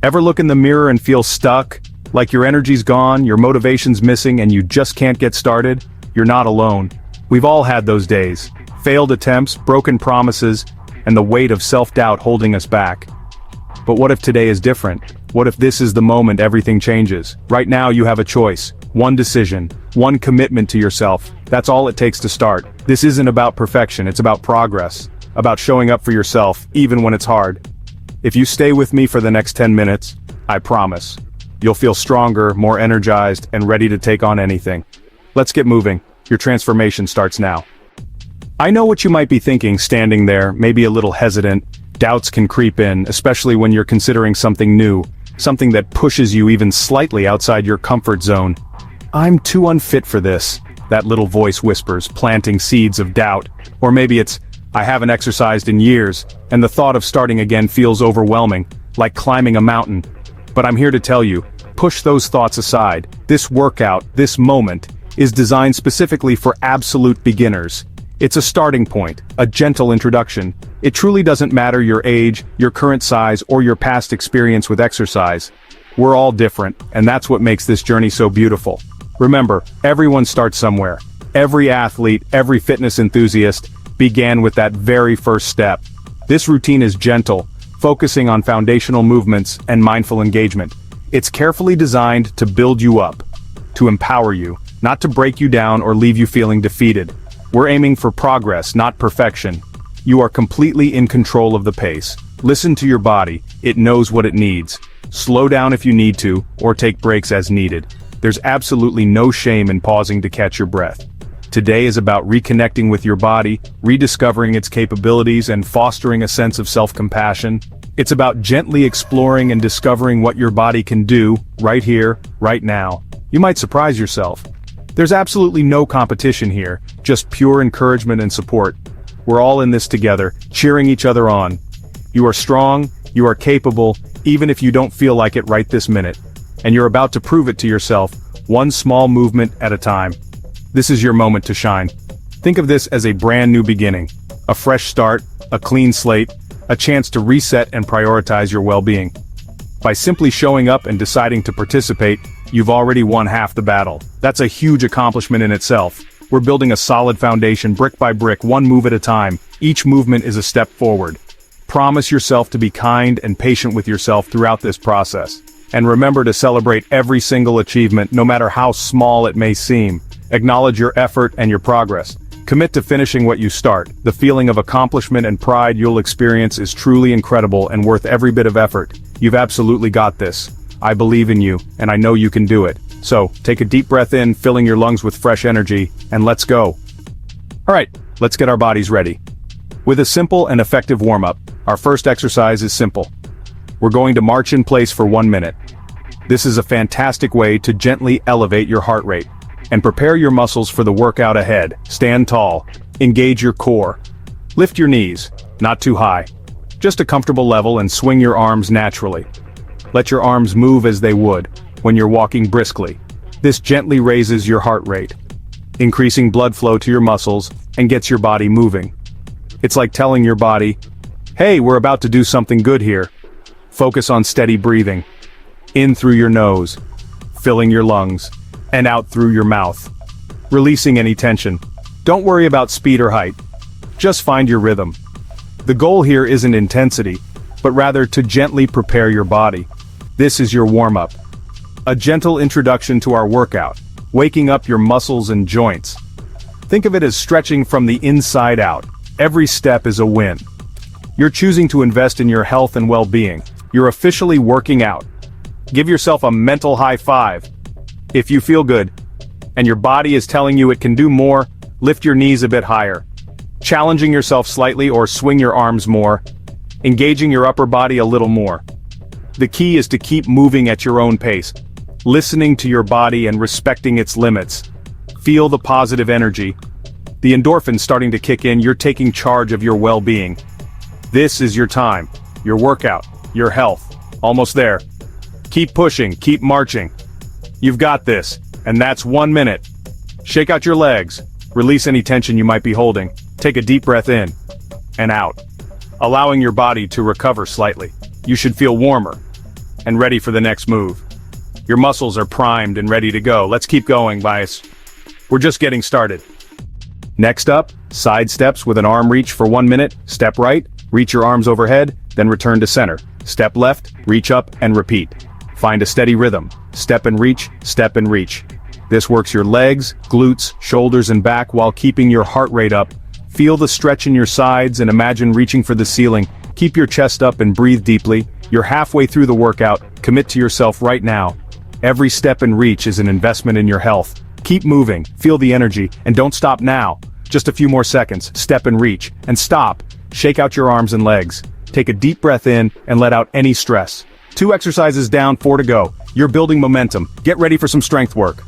Ever look in the mirror and feel stuck? Like your energy's gone, your motivation's missing, and you just can't get started? You're not alone. We've all had those days. Failed attempts, broken promises, and the weight of self-doubt holding us back. But what if today is different? What if this is the moment everything changes? Right now you have a choice. One decision. One commitment to yourself. That's all it takes to start. This isn't about perfection, it's about progress. About showing up for yourself, even when it's hard. If you stay with me for the next 10 minutes, I promise, you'll feel stronger, more energized, and ready to take on anything. Let's get moving. Your transformation starts now. I know what you might be thinking standing there, maybe a little hesitant. Doubts can creep in, especially when you're considering something new, something that pushes you even slightly outside your comfort zone. I'm too unfit for this, that little voice whispers, planting seeds of doubt. Or maybe it's, I haven't exercised in years, and the thought of starting again feels overwhelming, like climbing a mountain. But I'm here to tell you, push those thoughts aside. This workout, this moment, is designed specifically for absolute beginners. It's a starting point, a gentle introduction. It truly doesn't matter your age, your current size, or your past experience with exercise. We're all different, and that's what makes this journey so beautiful. Remember, everyone starts somewhere. Every athlete, every fitness enthusiast, began with that very first step. This routine is gentle, focusing on foundational movements and mindful engagement. It's carefully designed to build you up, to empower you, not to break you down or leave you feeling defeated. We're aiming for progress, not perfection. You are completely in control of the pace. Listen to your body, it knows what it needs. Slow down if you need to, or take breaks as needed. There's absolutely no shame in pausing to catch your breath. Today is about reconnecting with your body, rediscovering its capabilities, and fostering a sense of self-compassion. It's about gently exploring and discovering what your body can do, right here, right now. You might surprise yourself. There's absolutely no competition here, just pure encouragement and support. We're all in this together, cheering each other on. You are strong, you are capable, even if you don't feel like it right this minute. And you're about to prove it to yourself, one small movement at a time. This is your moment to shine. Think of this as a brand new beginning. A fresh start, a clean slate, a chance to reset and prioritize your well-being. By simply showing up and deciding to participate, you've already won half the battle. That's a huge accomplishment in itself. We're building a solid foundation brick by brick, one move at a time. Each movement is a step forward. Promise yourself to be kind and patient with yourself throughout this process. And remember to celebrate every single achievement, no matter how small it may seem. Acknowledge your effort and your progress. Commit to finishing what you start. The feeling of accomplishment and pride you'll experience is truly incredible and worth every bit of effort. You've absolutely got this. I believe in you, and I know you can do it. So, take a deep breath in, filling your lungs with fresh energy, and let's go. Alright, let's get our bodies ready. With a simple and effective warm-up, our first exercise is simple. We're going to march in place for 1 minute. This is a fantastic way to gently elevate your heart rate and prepare your muscles for the workout ahead. Stand tall, engage your core. Lift your knees, not too high. Just a comfortable level, and swing your arms naturally. Let your arms move as they would when you're walking briskly. This gently raises your heart rate, increasing blood flow to your muscles and gets your body moving. It's like telling your body, hey, we're about to do something good here. Focus on steady breathing. In through your nose, filling your lungs, and out through your mouth, releasing any tension. Don't worry about speed or height. Just find your rhythm. The goal here isn't intensity, but rather to gently prepare your body. This is your warm-up. A gentle introduction to our workout, waking up your muscles and joints. Think of it as stretching from the inside out. Every step is a win. You're choosing to invest in your health and well-being. You're officially working out. Give yourself a mental high five. If you feel good, and your body is telling you it can do more, lift your knees a bit higher. Challenging yourself slightly, or swing your arms more. Engaging your upper body a little more. The key is to keep moving at your own pace, listening to your body and respecting its limits. Feel the positive energy. The endorphins starting to kick in. You're taking charge of your well-being. This is your time, your workout, your health. Almost there. Keep pushing, keep marching. You've got this, and that's 1 minute. Shake out your legs, release any tension you might be holding. Take a deep breath in and out, allowing your body to recover slightly. You should feel warmer and ready for the next move. Your muscles are primed and ready to go. Let's keep going, guys. We're just getting started. Next up, side steps with an arm reach for 1 minute. Step right, reach your arms overhead, then return to center. Step left, reach up and repeat. Find a steady rhythm. Step and reach, step and reach. This works your legs, glutes, shoulders and back while keeping your heart rate up. Feel the stretch in your sides and imagine reaching for the ceiling. Keep your chest up and breathe deeply. You're halfway through the workout. Commit to yourself right now. Every step and reach is an investment in your health. Keep moving, feel the energy, and don't stop now. Just a few more seconds. Step and reach, and stop. Shake out your arms and legs. Take a deep breath in and let out any stress. 2 exercises down, 4 to go. You're building momentum. Get ready for some strength work.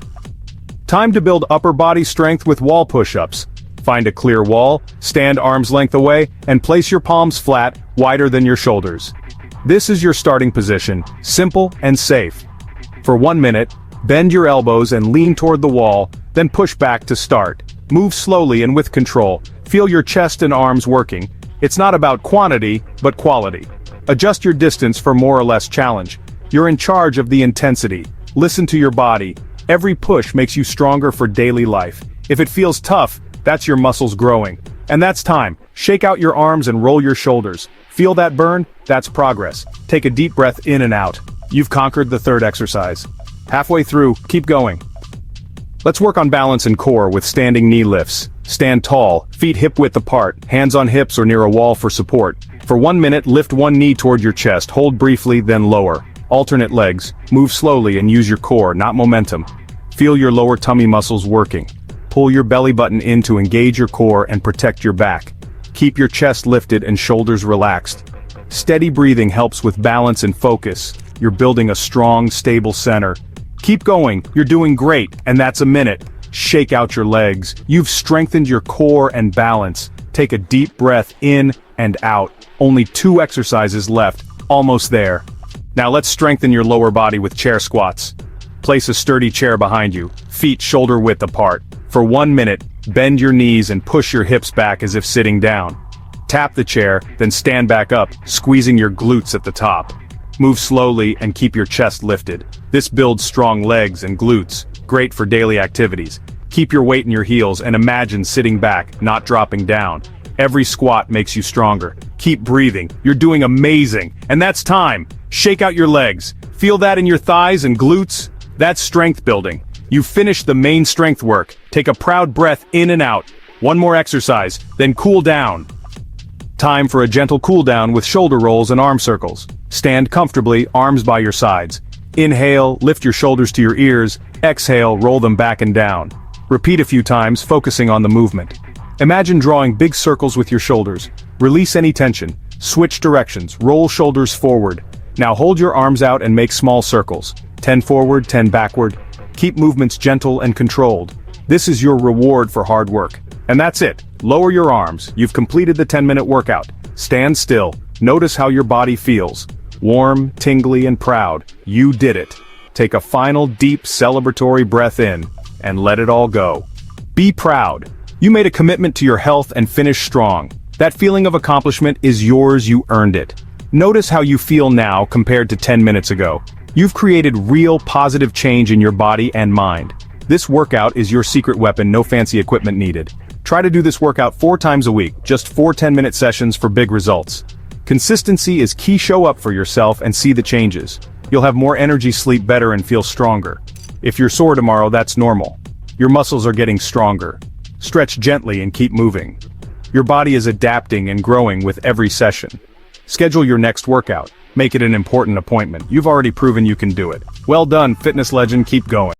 Time to build upper body strength with wall push-ups. Find a clear wall, stand arm's length away, and place your palms flat, wider than your shoulders. This is your starting position, simple and safe. For 1 minute, bend your elbows and lean toward the wall, then push back to start. Move slowly and with control. Feel your chest and arms working. It's not about quantity, but quality. Adjust your distance for more or less challenge. You're in charge of the intensity. Listen to your body. Every push makes you stronger for daily life. If it feels tough, that's your muscles growing. And that's time. Shake out your arms and roll your shoulders. Feel that burn? That's progress. Take a deep breath in and out. You've conquered the 3rd exercise. Halfway through, keep going. Let's work on balance and core with standing knee lifts. Stand tall, feet hip-width apart, hands on hips or near a wall for support. For 1 minute, lift one knee toward your chest, hold briefly, then lower. Alternate legs, move slowly and use your core, not momentum. Feel your lower tummy muscles working. Pull your belly button in to engage your core and protect your back. Keep your chest lifted and shoulders relaxed. Steady breathing helps with balance and focus. You're building a strong, stable center. Keep going, you're doing great, and that's a minute. Shake out your legs. You've strengthened your core and balance. Take a deep breath in and out. Only 2 exercises left, almost there. Now let's strengthen your lower body with chair squats. Place a sturdy chair behind you, feet shoulder width apart. For 1 minute, bend your knees and push your hips back as if sitting down. Tap the chair, then stand back up, squeezing your glutes at the top. Move slowly and keep your chest lifted. This builds strong legs and glutes, great for daily activities. Keep your weight in your heels and imagine sitting back, not dropping down. Every squat makes you stronger. Keep breathing, you're doing amazing. And that's time. Shake out your legs. Feel that in your thighs and glutes? That's strength building. You've finished the main strength work. Take a proud breath in and out. 1 more exercise, then cool down. Time for a gentle cool down with shoulder rolls and arm circles. Stand comfortably, arms by your sides. Inhale, lift your shoulders to your ears. Exhale, roll them back and down. Repeat a few times, focusing on the movement. Imagine drawing big circles with your shoulders. Release any tension. Switch directions, roll shoulders forward. Now hold your arms out and make small circles. 10 forward, 10 backward. Keep movements gentle and controlled. This is your reward for hard work. And that's it. Lower your arms. You've completed the 10-minute workout. Stand still. Notice how your body feels. Warm, tingly, and proud. You did it. Take a final deep celebratory breath in, and let it all go. Be proud. You made a commitment to your health and finished strong. That feeling of accomplishment is yours, you earned it. Notice how you feel now compared to 10 minutes ago. You've created real positive change in your body and mind. This workout is your secret weapon, no fancy equipment needed. Try to do this workout 4 times a week, just 4 10-minute sessions for big results. Consistency is key. Show up for yourself and see the changes. You'll have more energy, sleep better, and feel stronger. If you're sore tomorrow, that's normal. Your muscles are getting stronger. Stretch gently and keep moving. Your body is adapting and growing with every session. Schedule your next workout. Make it an important appointment. You've already proven you can do it. Well done, fitness legend, keep going.